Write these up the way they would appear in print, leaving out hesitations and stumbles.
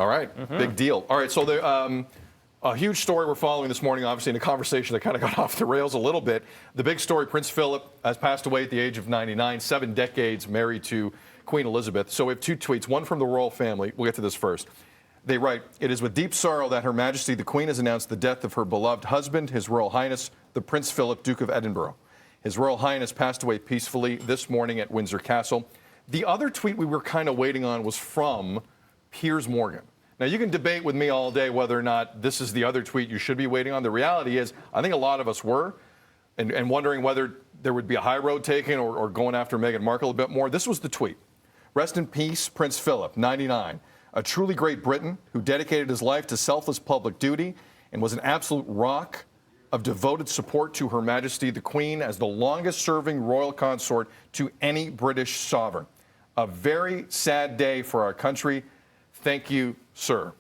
All right, big deal. All right, so a huge story we're following this morning, obviously, in a conversation that kind of got off the rails a little bit. The big story, Prince Philip has passed away at the age of 99, 7 decades married to Queen Elizabeth. So we have two tweets, one from the royal family. We'll get to this first. They write, "It is with deep sorrow that Her Majesty the Queen has announced the death of her beloved husband, His Royal Highness, the Prince Philip, Duke of Edinburgh. His Royal Highness passed away peacefully this morning at Windsor Castle." The other tweet we were kind of waiting on was from Piers Morgan. Now, you can debate with me all day whether or not this is the other tweet you should be waiting on. The reality is, I think a lot of us were, and wondering whether there would be a high road taken or going after Meghan Markle a bit more. This was the tweet. "Rest in peace, Prince Philip, 99. A truly great Briton who dedicated his life to selfless public duty and was an absolute rock of devoted support to Her Majesty the Queen as the longest-serving royal consort to any British sovereign. A very sad day for our country. Thank you, sir."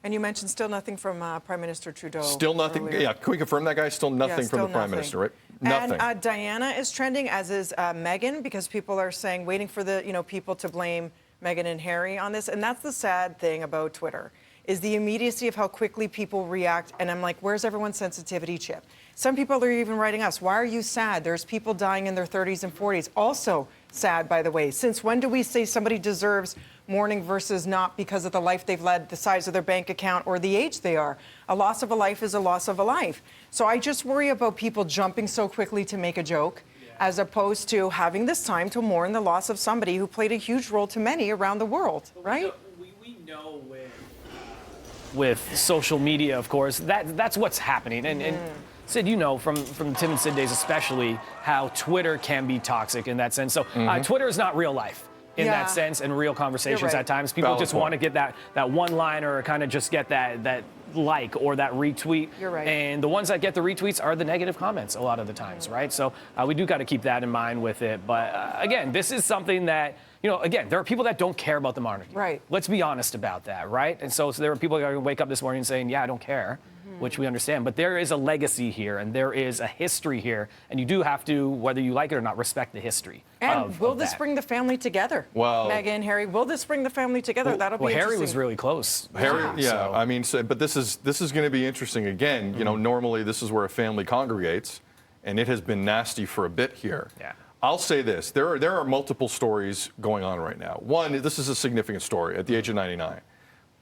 And you mentioned still nothing from Prime Minister Trudeau. Still nothing. Earlier. Yeah, can we confirm that, guys? Still nothing from the Prime Minister, right? Nothing. And Diana is trending, as is Meghan, because people are saying, waiting for the people to blame Meghan and Harry on this. And that's the sad thing about Twitter, is the immediacy of how quickly people react. And I'm like, where's everyone's sensitivity chip? Some people are even writing us, why are you sad? There's people dying in their 30s and 40s. Also sad, by the way. Since when do we say somebody deserves mourning versus not because of the life they've led, the size of their bank account, or the age they are? A loss of a life is a loss of a life. So I just worry about people jumping so quickly to make a joke, as opposed to having this time to mourn the loss of somebody who played a huge role to many around the world, right? We know with social media, of course, that's what's happening. And Sid, you know, from Tim and Sid days especially, how Twitter can be toxic in that sense. So Twitter is not real life in that sense, and real conversations at times. People just want to get that one-liner, or kind of just get that like or that retweet. You're right. And the ones that get the retweets are the negative comments a lot of the times, right? So we do got to keep that in mind with it. But again, this is something that, again, there are people that don't care about the monarchy. Right. Let's be honest about that, right? And so there are people that are going to wake up this morning saying, yeah, I don't care, which we understand. But there is a legacy here, and there is a history here, and you do have to, whether you like it or not, respect the history. And will this bring the family together? Well, Meghan and Harry, will this bring the family together? That'll be interesting. Harry was really close. Harry, So. I mean, but this is going to be interesting again. Normally this is where a family congregates, and it has been nasty for a bit here. Yeah. I'll say this: there are multiple stories going on right now. One, this is a significant story at the age of 99,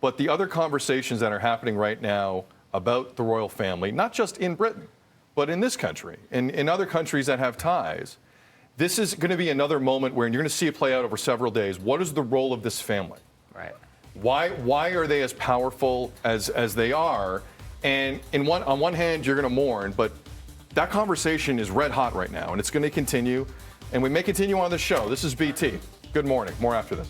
but the other conversations that are happening right now about the royal family, not just in Britain, but in this country, in other countries that have ties. This is going to be another moment where you're going to see it play out over several days. What is the role of this family? Right. Why are they as powerful as they are? And on one hand, you're going to mourn, but that conversation is red hot right now, and it's going to continue. And we may continue on the show. This is BT. Good morning. More after this.